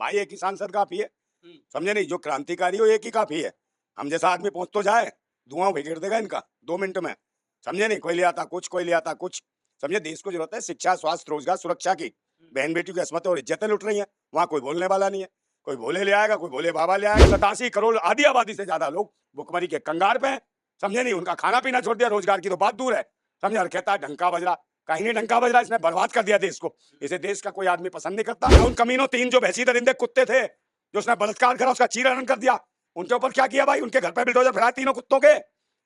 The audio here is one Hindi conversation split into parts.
भाई एक ही सांसद काफी है, समझे नहीं? जो क्रांतिकारी हो एक ही काफी है। हम जैसा आदमी पहुंच तो जाए, धुआं बिखेर देगा इनका 2 मिनट में, समझे नहीं? कोई ले आता कुछ, कोई ले आता कुछ। समझे, देश को जरूरत है शिक्षा, स्वास्थ्य, रोजगार, सुरक्षा की। बहन बेटियों की असमतें और इज्जतें लुट रही हैं, वहां कोई बोलने वाला नहीं है। कोई भोले ले आएगा, कोई भोले बाबा ले आएगा। 87 करोड़ आधी आबादी से ज्यादा लोग भुखमरी के कंगार पे हैं, समझे नहीं? उनका खाना पीना छोड़ दिया, रोजगार की तो बात दूर है, समझे? और कहता है डंका बज रहा, कहीं नहीं डंका बज रहा, इसने बर्बाद कर दिया देश को। इसे देश का कोई आदमी पसंद नहीं करता। उन कमीनों 3 जो भैंसी दरिंदे कुत्ते थे, जो उसने बलात्कार करा, उसका चीरहरण कर दिया, उनके ऊपर क्या किया भाई? उनके घर पे बिल्डोजर फिराया तीनों कुत्तों के,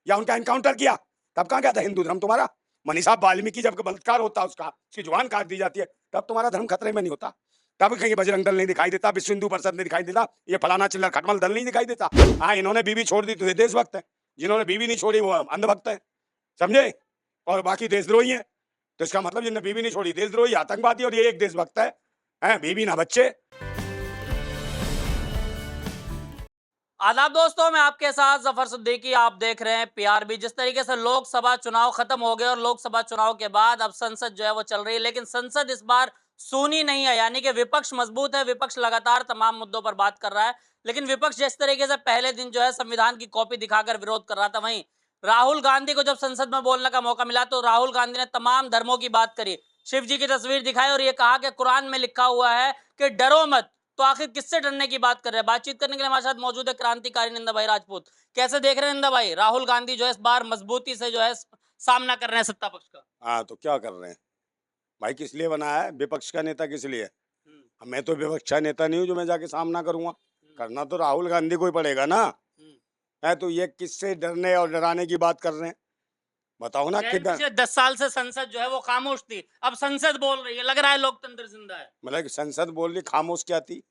या उनका एनकाउंटर किया? तब कहाँ गया था हिंदू धर्म तुम्हारा? मनीषा वाल्मीकि जब बलात्कार होता, उसकी जुबान काट दी जाती है, तब तुम्हारा धर्म खतरे में नहीं होता। तब कहीं बजरंग दल नहीं दिखाई देता, विश्व हिंदू परिषद नहीं दिखाई देता, ये फलाना चिल्लर खटमल दल नहीं दिखाई देता। हाँ, इन्होंने बीवी छोड़ दी तो ये देशभक्त है, जिन्होंने बीवी नहीं छोड़ी वो अंधभक्त है, समझे? और बाकी देशद्रोही है। तो इसका मतलब जिन्होंने बीवी नहीं छोड़ी देशद्रोही, आतंकवादी, और ये एक देशभक्त है, बीवी ना बच्चे। आदाब दोस्तों, मैं आपके साथ जफर सिद्दीकी। आप देख रहे हैं पीआरबी। जिस तरीके से लोकसभा चुनाव खत्म हो गए और लोकसभा चुनाव के बाद अब संसद जो है वो चल रही है, लेकिन संसद इस बार सूनी नहीं है, यानी कि विपक्ष मजबूत है। विपक्ष लगातार तमाम मुद्दों पर बात कर रहा है, लेकिन विपक्ष जिस तरीके से पहले दिन जो है संविधान की कॉपी दिखाकर विरोध कर रहा था, वहीं राहुल गांधी को जब संसद में बोलने का मौका मिला तो राहुल गांधी ने तमाम धर्मों की बात करी, शिव जी की तस्वीर दिखाई और ये कहा कि कुरान में लिखा हुआ है कि डरो मत। तो आखिर किससे डरने की बात कर रहे हैं? बातचीत करने के लिए हमारे साथ मौजूद है क्रांतिकारी निंदा भाई राजपूत। कैसे देख रहे हैं निंदा भाई? राहुल गांधी जो है इस बार मजबूती से जो है सामना कर रहे हैं सत्ता पक्ष का। हाँ, तो क्या कर रहे हैं भाई? किस लिए बनाया है विपक्ष का नेता? किस लिए? अब मैं तो विपक्ष का नेता नहीं हूँ जो मैं जाके सामना करूंगा। करना तो राहुल गांधी को ही पड़ेगा ना। है तो ये किससे डरने और डराने की बात कर रहे हैं? बताओ ना। किधर? पिछले 10 साल से संसद जो है वो खामोश थी, अब संसद बोल रही है, लग रहा है लोकतंत्र जिंदा है। मतलब संसद बोल रही, खामोश क्या थी?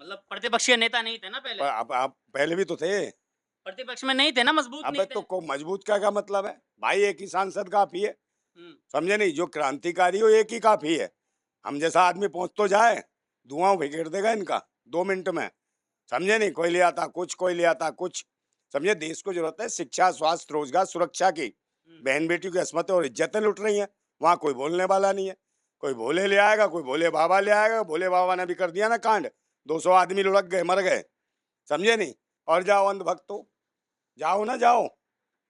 मतलब प्रतिपक्षीय नेता नहीं थे ना पहले? अब आप पहले भी तो थे। प्रतिपक्ष में नहीं थे ना, मजबूत अबे नहीं थे। तो को मजबूत क्या मतलब है भाई? एक ही सांसद काफी है, हम्म। समझे नहीं? जो क्रांतिकारी हो एक ही काफी है। हम जैसा आदमी पहुंच तो जाए, धुआं बिखेर देगा इनका 2 मिनट में, समझे नहीं? कोई ले आता कुछ, कोई ले आता कुछ। समझे, देश को जरूरत है शिक्षा, स्वास्थ्य, रोजगार, सुरक्षा की। बहन बेटियों की असमतें और इज्जतें लुट रही हैं, वहां कोई बोलने वाला नहीं है। कोई भोले ले आएगा, कोई भोले बाबा ले आएगा। भोले बाबा ने भी कर दिया ना कांड, 200 आदमी लुढ़क गए, मर गए, समझे नहीं? और जाओ अंधभक्तों, जाओ ना, जाओ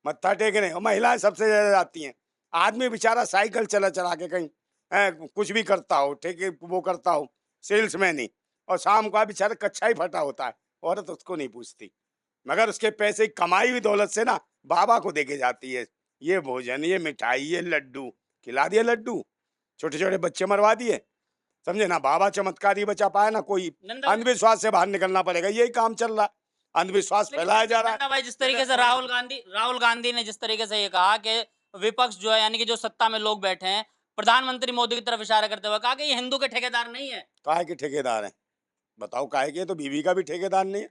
मत्था टेकने। और महिलाएं सबसे ज्यादा जाती हैं। आदमी बेचारा साइकिल चला चला के कहीं कुछ भी करता हो, ठेके वो करता हो, सेल्समैन ही, और शाम को बेचारा कच्चा ही फटा होता है, औरत उसको नहीं पूछती, मगर उसके पैसे की कमाई हुई दौलत से ना बाबा को देके जाती है। ये भोजन, ये मिठाई, ये लड्डू, खिला दिए लड्डू, छोटे छोटे बच्चे मरवा दिए, समझे ना? बाबा चमत्कारी बचा पाया ना कोई। अंधविश्वास से बाहर निकलना पड़ेगा, यही काम चल रहा है, अंधविश्वास फैलाया जा रहा है। भाई जिस तरीके से राहुल गांधी ने जिस तरीके से ये कहा कि विपक्ष जो है, यानी कि जो सत्ता में लोग बैठे हैं, प्रधानमंत्री मोदी की तरफ इशारा करते हुए कहा कि ये हिंदू के ठेकेदार नहीं है। काहे के ठेकेदार हैं? बताओ काहे के? तो बीवी का भी ठेकेदार नहीं है,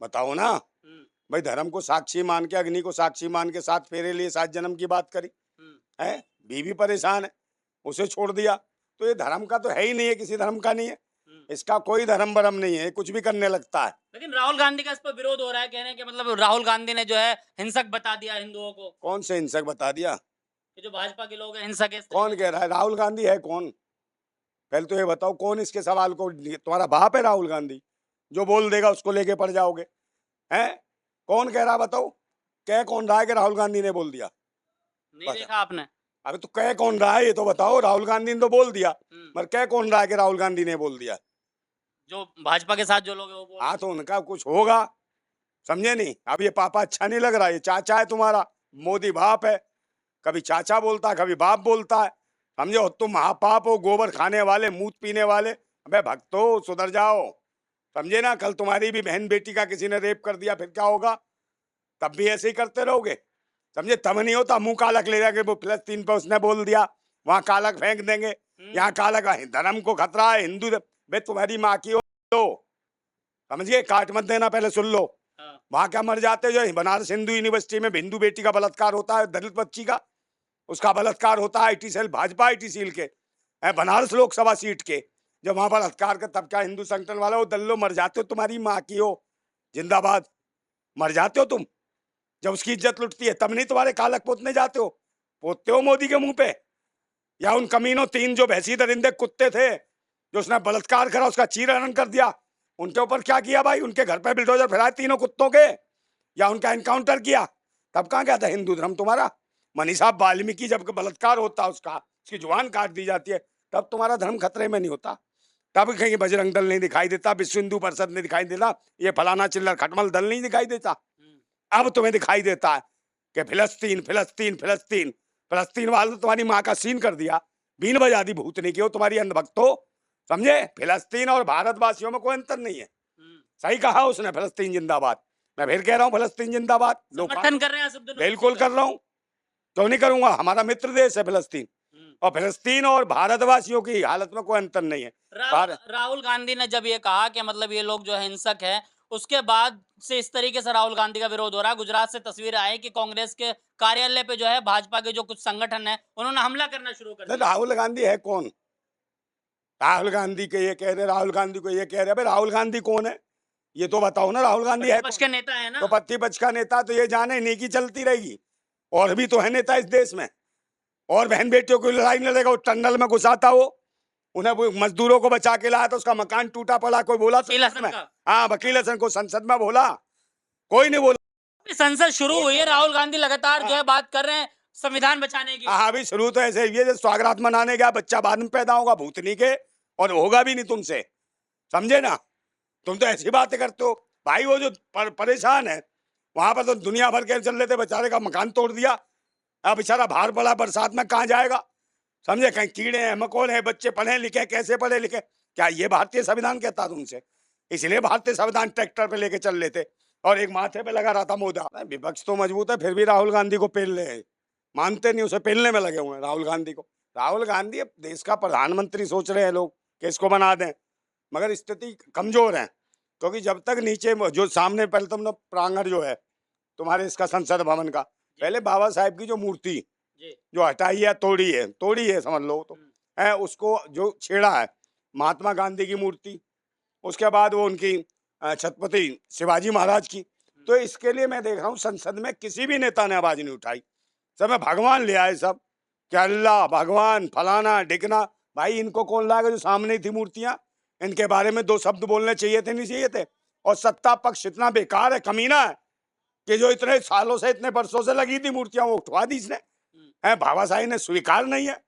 बताओ ना। भाई धर्म को साक्षी मान के, अग्नि को साक्षी मान के 7 फेरे लिए 7 जन्म की बात करी है। बीवी परेशान है, उसे छोड़ दिया, तो ये धर्म का तो है ही नहीं है, किसी धर्म का नहीं है, इसका कोई धर्म बरम नहीं है, कुछ भी करने लगता है। लेकिन राहुल गांधी का इस पर विरोध हो रहा है, कह रहे हैं कि मतलब राहुल गांधी ने जो है हिंसक बता दिया हिंदुओं को। कौन से हिंसक बता दिया? कि जो भाजपा के लोग हैं हिंसक है। कौन कह रहा है? राहुल गांधी है कौन? पहले तो ये बताओ, कौन इसके सवाल को? तुम्हारा बाप है राहुल गांधी? जो बोल देगा उसको लेके पड़ जाओगे? हैं? कौन कह रहा? बताओ, कह कौन रहा है कि राहुल गांधी ने बोल दिया? नहीं देखा आपने? अबे तो कह कौन रहा है ये तो बताओ। राहुल गांधी ने तो बोल दिया, मगर कह कौन रहा है कि राहुल गांधी ने बोल दिया? जो भाजपा के साथ जो लोग हैं वो बोल। हाँ, तो उनका कुछ होगा, समझे नहीं? अब ये पापा अच्छा नहीं लग रहा, ये चाचा है तुम्हारा, मोदी बाप है, कभी चाचा बोलता है कभी बाप बोलता है, समझे? और तुम महापाप हो, गोबर खाने वाले, मूत पीने वाले। अबे भक्तो सुधर जाओ, समझे ना? कल तुम्हारी भी बहन बेटी का किसी ने रेप कर दिया, फिर क्या होगा? तब भी ऐसे ही करते रहोगे, समझे? तब नहीं होता, मुंह कालक ले जाके वो फिलिस्तीन पे उसने बोल दिया, वहां कालक फेंक देंगे, यहाँ कालक धर्म को खतरा है, हिंदू। बे तुम्हारी माँ की हो, समझिए? काट मत देना, पहले सुन लो। वहां क्या मर जाते जो बनारस हिंदू यूनिवर्सिटी में हिंदू बेटी का बलात्कार होता है, दलित बच्ची का, उसका बलात्कार होता है, IT cell, Bhajpa IT cell के बनारस लोकसभा सीट के, जब वहां बलात्कार का, तब क्या हिंदू संगठन वाला वो दल्लो मर जाते हो? तुम्हारी माँ की हो, जिंदाबाद, मर जाते हो तुम। जब उसकी इज्जत लुटती है तब नहीं तुम्हारे कालक पोतने जाते हो? पोतते हो मोदी के मुंह पे, या उन कमीनों 3 जो भैंसी दरिंदे कुत्ते थे, जो उसने बलात्कार करा उसका चीरहरण कर दिया, उनके ऊपर क्या किया भाई? उनके घर पे बिल्डोजर फिराए तीनों कुत्तों के, या उनका एनकाउंटर किया? तब कहाँ गया था हिंदू धर्म तुम्हारा? मनीषा वाल्मीकि जब बलात्कार होता उसका, उसकी जुबान काट दी जाती है, तब तुम्हारा धर्म खतरे में नहीं होता। तब कहीं बजरंग दल नहीं दिखाई देता, विश्व हिंदू परिषद नहीं दिखाई देता, ये फलाना चिल्लर खटमल दल नहीं दिखाई देता। अब तुम्हें दिखाई देता है कि फिलिस्तीन फिलिस्तीन फिलिस्तीन, फिलिस्तीन वाले ने तुम्हारी माँ का सीन कर दिया, बीन बजा दी भूतनी की, हो तुम्हारी अंधभक्तो, समझे? फिलिस्तीन और भारतवासियों में कोई अंतर नहीं है। सही कहा उसने, फिलिस्तीन जिंदाबाद। मैं फिर कह रहा हूँ फिलिस्तीन जिंदाबाद। समर्थन कर रहे हैं सब दोनों? बिल्कुल कर रहा हूँ, क्यों नहीं करूंगा? हमारा मित्र देश है फिलिस्तीन, और फिलिस्तीन और भारतवासियों की हालत में कोई अंतर नहीं है। राहुल गांधी ने जब ये कहा कि मतलब ये लोग जो है हिंसक है, उसके बाद से इस तरीके से राहुल गांधी का विरोध हो रहा है। गुजरात से तस्वीर आई कि कांग्रेस के कार्यालय पे जो है भाजपा के जो कुछ संगठन है उन्होंने हमला करना शुरू कर दिया। राहुल गांधी है कौन? राहुल गांधी के ये कह रहे, राहुल गांधी को ये कह रहे, भाई राहुल गांधी कौन है ये तो बताओ ना। राहुल गांधी है प्रतिपक्ष के नेता है ना, तो प्रतिपक्ष का नेता तो ये जाने नेकी चलती रहेगी। और भी तो है नेता इस देश में, और बहन बेटियों की लड़ाई लड़ेगा। वो टनल में घुसाता, वो उन्हें वो मजदूरों को बचा के लाया तो उसका मकान टूटा पड़ा, कोई बोला संसद में? हाँ, वकील हसन को संसद में बोला, कोई नहीं बोला। संसद शुरू हुई है, राहुल गांधी लगातार जो है बात कर रहे हैं संविधान बचाने की। हाँ, अभी शुरू तो ऐसे ही है, स्वागत मनाने गया, बच्चा बाद में पैदा होगा भूतनी के, और होगा भी नहीं तुमसे, समझे ना? तुम तो ऐसी बातें करते हो भाई। वो जो परेशान है वहां पर तो दुनिया भर के चल रहे थे, बेचारे का मकान तोड़ दिया। अब बेचारा बाहर पड़ा, बरसात में कहाँ जाएगा? समझे? कहीं कीड़े हैं मकोड़े हैं, बच्चे पढ़े लिखे, कैसे पढ़े लिखे? क्या ये भारतीय संविधान कहता तुमसे? इसलिए भारतीय संविधान ट्रैक्टर पे लेके चल लेते, और एक माथे पे लगा रहा था मोदा। विपक्ष तो मजबूत है, फिर भी राहुल गांधी को पेल रहे हैं, मानते नहीं, उसे पेलने में लगे हुए हैं राहुल गांधी को। राहुल गांधी अब देश का प्रधानमंत्री सोच रहे हैं लोग कि इसको बना दें, मगर स्थिति कमजोर है, क्योंकि जब तक नीचे जो सामने, पहले तुमने प्रांगण जो है तुम्हारे इसका संसद भवन का, पहले बाबा साहेब की जो मूर्ति जो हटाई है, तोड़ी है समझ लो तो है, उसको जो छेड़ा है महात्मा गांधी की मूर्ति, उसके बाद वो उनकी छत्रपति शिवाजी महाराज की। तो इसके लिए मैं देख रहा हूँ संसद में किसी भी नेता ने आवाज नहीं उठाई, सब में भगवान ले आए सब, क्या अल्लाह भगवान फलाना ढिकना। भाई इनको कौन लाएगा जो सामने थी मूर्तियां? इनके बारे में दो शब्द बोलने चाहिए थे, नहीं चाहिए थे? और सत्ता पक्ष इतना बेकार है, कमीना है, कि जो इतने सालों से, इतने वर्षों से लगी थी मूर्तियां, वो उठवा दी इसने। है बाबा साहेब ने स्वीकार नहीं है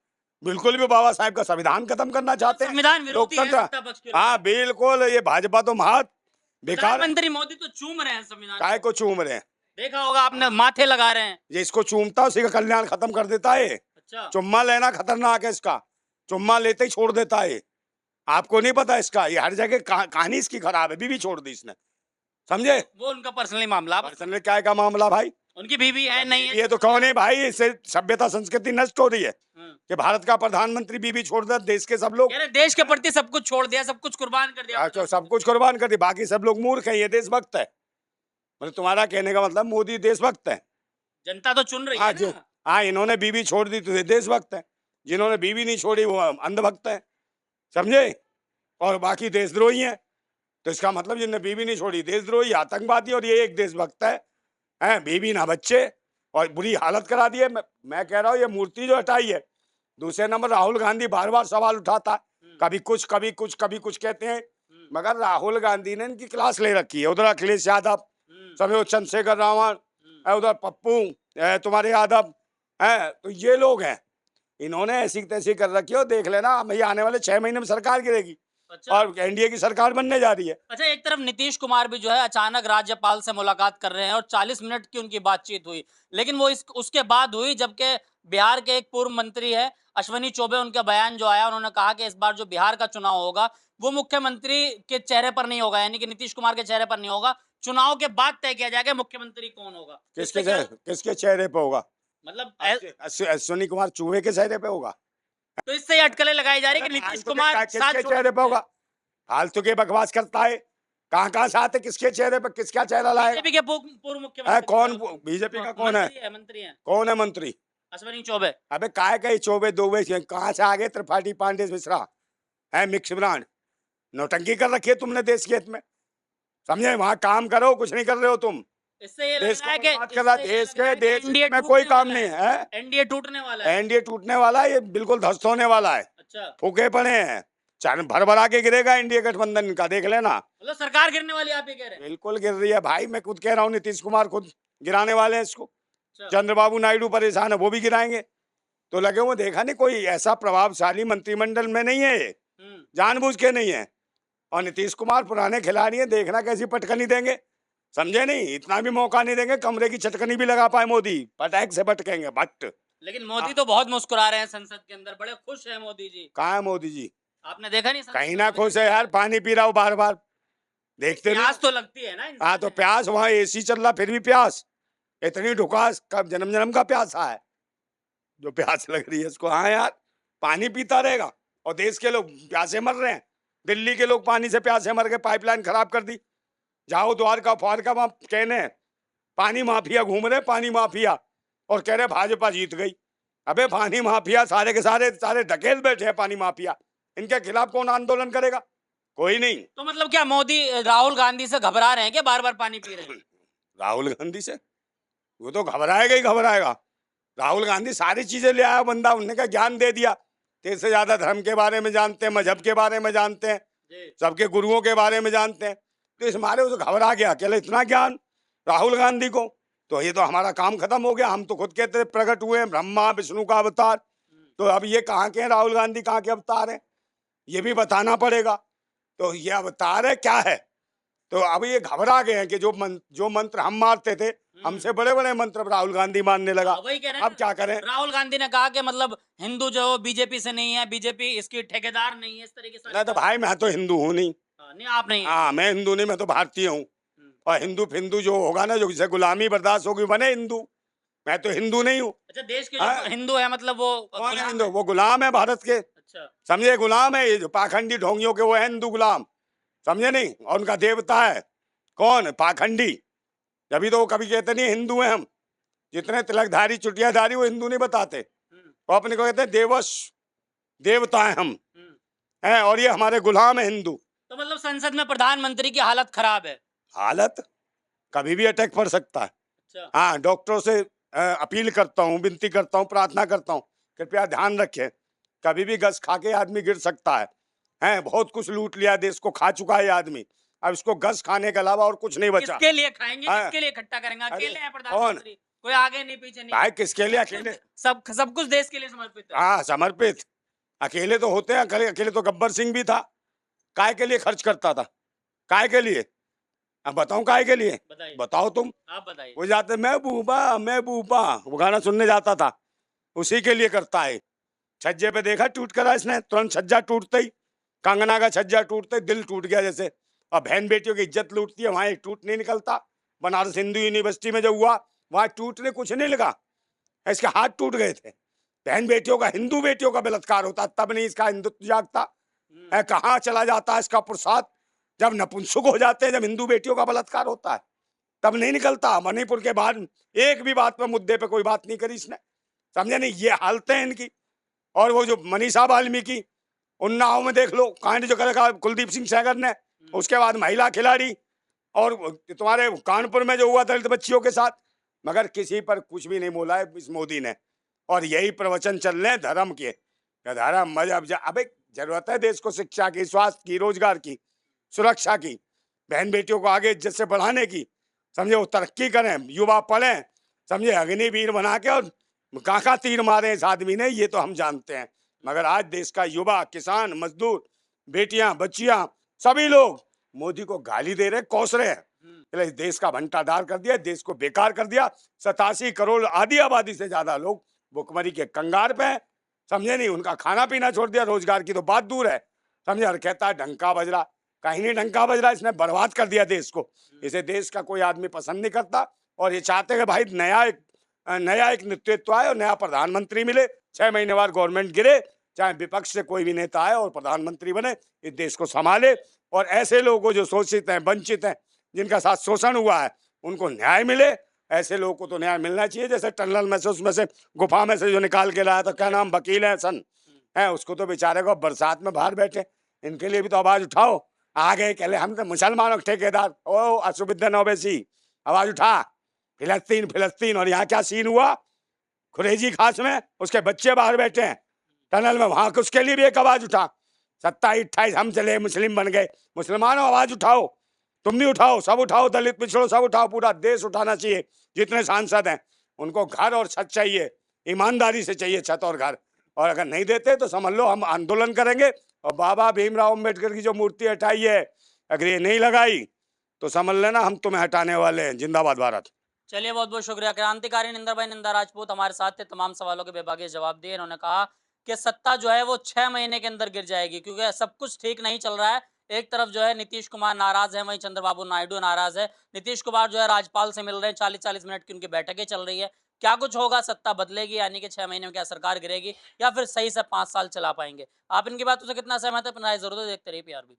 बिल्कुल भी, बाबा साहेब का संविधान खत्म करना चाहते हैं, लोकतंत्र। हाँ बिल्कुल, ये भाजपा तो महत बेकार। प्रधानमंत्री मोदी तो चूम रहे हैं संविधान, काय को चूम रहे हैं? देखा होगा आपने, माथे लगा रहे हैं। ये इसको चूमता उसी का कल्याण खत्म कर देता है। अच्छा, चुम्मा लेना खतरनाक है इसका, चुम्मा लेते ही छोड़ देता है। आपको नहीं पता इसका? ये हर जगह कहानी इसकी खराब है, बीवी छोड़ दी इसने, समझे? वो उनका पर्सनली मामला। पर्सनल क्या का मामला भाई? उनकी बीवी है नहीं है? ये तो कौन है भाई? इससे सभ्यता संस्कृति नष्ट हो रही है कि भारत का प्रधानमंत्री बीवी छोड़ दे, देश के सब लोग देश के प्रति सब कुछ छोड़ दिया, सब कुछ कुर्बान कर दिया। अच्छा, सब कुछ कुर्बान कर दी, बाकी सब लोग मूर्ख है, ये देशभक्त है। मतलब तुम्हारा कहने का मतलब मोदी देशभक्त है? जनता तो चुन रही है ना। हाँ, इन्होंने बीवी छोड़ दी तो ये देशभक्त है, जिन्होंने बीवी नहीं छोड़ी वो अंधभक्त है, समझे? और बाकी देशद्रोही हैं। तो इसका मतलब जिन्होंने बीवी नहीं छोड़ी देशद्रोही, आतंकवादी, और ये एक देशभक्त है, बीवी ना बच्चे, और बुरी हालत करा दी है। मैं कह रहा हूँ ये मूर्ति जो हटाई है। दूसरे नंबर राहुल गांधी बार बार सवाल उठाता है, कभी कुछ कभी कुछ कभी कुछ कहते हैं, मगर राहुल गांधी ने इनकी क्लास ले रखी है। उधर अखिलेश यादव, समय चंद्रशेखर रावण, उधर पप्पू तुम्हारे यादव है, तो ये लोग हैं, इन्होंने ऐसी तैसी कर रखी है। और देख लेना भाई आने वाले 6 महीने में सरकार गिरेगी। अच्छा। और एनडीए की सरकार बनने जा रही है। अच्छा, एक तरफ नीतीश कुमार भी जो है अचानक राज्यपाल से मुलाकात कर रहे हैं और 40 मिनट की उनकी बातचीत हुई, लेकिन वो उसके बाद हुई जबकि बिहार के एक पूर्व मंत्री है अश्विनी चौबे, उनका बयान जो आया, उन्होंने कहा कि इस बार जो बिहार का चुनाव होगा वो मुख्यमंत्री के चेहरे पर नहीं होगा, यानी कि नीतीश कुमार के चेहरे पर नहीं होगा, चुनाव के बाद तय किया जाएगा मुख्यमंत्री कौन होगा। किसके चेहरे पे होगा? मतलब अश्विनी कुमार चूहे के चेहरे पे होगा? तो इससे अटकलें लगाई जा रही है कि नीतीश कुमार किसके चेहरे पे होगा? फालतू के बकवास करता है, कहाँ से आते, किसके चेहरे पे, किसका चेहरा लाएगा? बीजेपी के पूर्व मुख्यमंत्री कौन? बीजेपी का कौन है? मंत्री है। कौन है मंत्री? अश्विनी चौबे। अबे काय का चौबे दोबे कहाँ से आ गए? त्रिपाठी पांडे मिश्रा है, मिक्स ब्रांड। नौटंकी कर रखी है तुमने देश के हित में, समझे? वहाँ काम करो, कुछ नहीं कर रहे हो तुम। इससे ये देश लग रहा है के देश में कोई काम नहीं है। एनडीए टूटने वाला है। एनडीए टूटने वाला है, ये बिल्कुल ध्वस्त होने वाला है। अच्छा, फूके पड़े हैं, चार भर भरा के गिरेगा इंडिया गठबंधन का, देख लेना। मतलब सरकार गिरने वाली आप ये कह रहे हैं? बिल्कुल गिर रही है भाई, मैं खुद कह रहा हूँ, नीतीश कुमार खुद गिराने वाले हैं इसको। अच्छा। चंद्रबाबू नायडू परेशान है, वो भी गिराएंगे। तो लगे हुए, देखा नहीं कोई ऐसा प्रभावशाली मंत्रिमंडल में नहीं है ये, जानबूझ के नहीं है। और नीतीश कुमार पुराने खिलाड़ी हैं, देखना कैसी पटकनी देंगे, समझे नहीं, इतना भी मौका नहीं देंगे, कमरे की चटकनी भी लगा पाए मोदी, पटैक से पटकेंगे भट्ट। लेकिन मोदी तो बहुत मुस्कुरा रहे हैं संसद के अंदर, बड़े खुश हैं मोदी जी। कहाँ है मोदी जी? आपने देखा नहीं? संसद कहीं में ना मोदी खुश जी है के यार, अंदर? पानी पी रहा हूँ बार बार, देखते नहीं। प्यास तो लगती है ना इंसान हाँ तो में। प्यास, वहाँ एसी चल रहा फिर भी प्यास, इतनी ढुकास कब जन्म जन्म का प्यासा है जो प्यास लग रही है इसको। हाँ यार, पानी पीता रहेगा और देश के लोग प्यासे मर रहे हैं। दिल्ली के लोग पानी से प्यासे मर गए, पाइपलाइन खराब कर दी। जाओ द्वारका फारका, वहां कहने पानी माफिया घूम रहे, पानी माफिया, और कह रहे भाजपा जीत गई। अबे पानी माफिया सारे के सारे सारे ढकेल बैठे हैं पानी माफिया, इनके खिलाफ कौन आंदोलन करेगा? कोई नहीं। तो मतलब क्या मोदी राहुल गांधी से घबरा रहे हैं क्या, बार बार पानी पी रहे हैं? राहुल गांधी से वो तो घबराएगा ही घबराएगा। राहुल गांधी सारी चीजें ले आया बंदा, उन्होंने का ज्ञान दे दिया। तेरे से ज्यादा धर्म के बारे में जानते हैं, मजहब के बारे में जानते हैं, जी। सबके गुरुओं के बारे में जानते हैं। तो इस मारे उसे घबरा गया, अकेले इतना ज्ञान राहुल गांधी को। तो ये तो हमारा काम खत्म हो गया। हम तो खुद कहते थे प्रकट हुए हैं ब्रह्मा विष्णु का अवतार, तो अब ये कहाँ के हैं राहुल गांधी, कहाँ के अवतार हैं, ये भी बताना पड़ेगा। तो ये अवतार है क्या है? तो अब ये घबरा गए हैं कि जो मंत्र हम मारते थे, हमसे बड़े बड़े मंत्र अब राहुल गांधी मानने लगा। वही कह रहे हैं अब क्या करें? राहुल गांधी ने कहा कि मतलब हिंदू जो बीजेपी से नहीं है, बीजेपी इसकी ठेकेदार नहीं है, इस तरीके से। नहीं तो भाई मैं तो हिंदू हूँ नहीं। नहीं आप नहीं। हाँ मैं हिंदू नहीं, मैं तो भारतीय हूँ। और हिंदू फिंदू जो होगा ना, जो जिसे गुलामी बर्दाश्त होगी बने हिंदू, मैं तो हिंदू नहीं हूँ। अच्छा, देश के जो हिंदू है मतलब वो कौन है हिंदू? वो गुलाम है भारत के। अच्छा, समझे, गुलाम है ये जो पाखंडी ढोंगियों के, वो है हिंदू गुलाम, समझे नहीं। और उनका देवता है कौन? पाखंडी। जब तो वो कभी कहते नहीं हिंदू हैं हम। जितने तिलकधारी चुटियाधारी वो हिंदू नहीं बताते, वो अपने को कहते हैं देवश, देवता है हम हैं, और ये हमारे गुलाम है हिंदू। तो मतलब संसद में प्रधानमंत्री की हालत खराब है। हालत कभी भी अटैक पड़ सकता है। अच्छा। हाँ, डॉक्टरों से अपील करता हूँ, विनती करता हूँ, प्रार्थना करता हूँ, कृपया ध्यान रखें, कभी भी गस खा के आदमी गिर सकता है। हैं, बहुत कुछ लूट लिया देश को, खा चुका है ये आदमी, अब इसको गस खाने के अलावा और कुछ नहीं बचा। किसके लिए खाएंगे, हाँ। किसके लिए इकट्ठा करेंगे? अरे, अकेले हैं प्रधानमंत्री, कोई आगे नहीं पीछे नहीं। भाई किसके लिए अकेले? सब कुछ देश के लिए समर्पित है। हाँ समर्पित, अकेले तो होते हैं, अकेले अकेले तो गब्बर सिंह भी था। काय के लिए खर्च करता था? काय के लिए? अब बताऊं काय के लिए? बताइए। बताओ तुम। आप बताइए। वो जाते मैं बूबा, वो गाना सुनने जाता था, उसी के लिए करता है। छज्जे पे देखा टूट करा इसने, तुरंत छज्जा टूटते ही, कंगना का छज्जा टूटते ही दिल टूट गया जैसे। और बहन बेटियों की इज्जत लूटती है, वहां एक टूट नहीं निकलता। बनारस हिंदू यूनिवर्सिटी में जो हुआ, वहां टूटने कुछ नहीं लगा, इसके हाथ टूट गए थे। बहन बेटियों का, हिंदू बेटियों का बलात्कार होता तब नहीं इसका हिंदुत्व जागता है। कहाँ चला जाता है इसका प्रसाद? जब नपुंसक हो जाते हैं, जब हिंदू बेटियों का बलात्कार होता है तब नहीं निकलता। मणिपुर के बाद एक भी बात पे, मुद्दे पे कोई बात नहीं करी इसने, समझे नहीं। ये हालतें हैं इनकी। और वो जो मनीषा वाल्मीकि, उन्नाव में देख लो कांड जो करेगा कुलदीप सिंह सेंगर ने, उसके बाद महिला खिलाड़ी, और तुम्हारे कानपुर में जो हुआ दलित बच्चियों के साथ, मगर किसी पर कुछ भी नहीं बोला है इस मोदी ने। और यही प्रवचन चल रहे हैं धर्म के, धर्म मजहब। अबे जरूरत है देश को शिक्षा की, स्वास्थ्य की, रोजगार की, सुरक्षा की, बहन बेटियों को आगे इज्जत से बढ़ाने की, समझे, वो तरक्की करें, युवा पढ़ें, समझे, अग्निवीर बना के। और कहाँ तीर मारे इस आदमी ने ये तो हम जानते हैं, मगर आज देश का युवा, किसान, मजदूर, बेटियां, बच्चियां, सभी लोग मोदी को गाली दे रहे, कोस रहे हैं। इस देश का भंटाधार कर दिया, देश को बेकार कर दिया। 87 करोड़ आधी आबादी से ज्यादा लोग भुखमरी के कंगार पे हैं, समझे नहीं। उनका खाना पीना छोड़ दिया, रोजगार की तो बात दूर है, समझे। और कहता है डंका बज रहा, कहीं नहीं डंका बज रहा, इसने बर्बाद कर दिया देश को। इसे देश का कोई आदमी पसंद नहीं करता, और ये चाहते हैं कि भाई नया एक नेतृत्व आए और नया प्रधानमंत्री मिले, 6 महीने बाद गवर्नमेंट गिरे, चाहे विपक्ष से कोई भी नेता आए और प्रधानमंत्री बने, इस देश को संभाले। और ऐसे लोगों जो शोषित हैं, वंचित हैं, जिनका साथ शोषण हुआ है, उनको न्याय मिले। ऐसे लोगों को तो न्याय मिलना चाहिए। जैसे टनल में से, उसमें से गुफा में से जो निकाल के लाया था, क्या नाम, वकील है सन है, उसको तो बेचारे को बरसात में बाहर बैठे, इनके लिए भी तो आवाज उठाओ। आ गए कहले हम तो मुसलमानों के ठेकेदार, ओ असुबिद्दीन ओवैसी, आवाज उठा, फिलस्तीन फिलस्तीन। और यहाँ क्या सीन हुआ खुरेजी खास में, उसके बच्चे बाहर बैठे हैं टनल में, वहां उसके लिए भी एक आवाज उठा, 27-28 हम चले मुस्लिम बन गए। मुसलमानों आवाज उठाओ, तुम भी उठाओ, सब उठाओ, दलित पिछड़ो सब उठाओ, पूरा देश उठाना चाहिए। जितने सांसद हैं उनको घर और छत चाहिए, ईमानदारी से चाहिए छत और घर। और अगर नहीं देते तो समझ लो हम आंदोलन करेंगे। और बाबा भीमराव अम्बेडकर की जो मूर्ति हटाई है, अगर ये नहीं लगाई तो समझ लेना हम तुम्हें हटाने वाले हैं। जिंदाबाद भारत। चलिए, बहुत बहुत शुक्रिया। क्रांतिकारी निंदा भाई निंदा राजपूत हमारे साथ थे, तमाम सवालों के बेबाकी जवाब दिए। इन्होंने कहा कि सत्ता जो है वो 6 महीने के अंदर गिर जाएगी, क्योंकि सब कुछ ठीक नहीं चल रहा है। एक तरफ जो है नीतीश कुमार नाराज है, वहीं चंद्रबाबू नायडू नाराज है। नीतीश कुमार जो है राज्यपाल से मिल रहे हैं, 40-40 मिनट की उनकी बैठकें चल रही है। क्या कुछ होगा, सत्ता बदलेगी, यानी कि 6 महीने में क्या सरकार गिरेगी, या फिर सही से 5 साल चला पाएंगे? आप इनकी बातों से कितना सहमत है? अपनी राय जरूर दें। देखते रहिए PRB।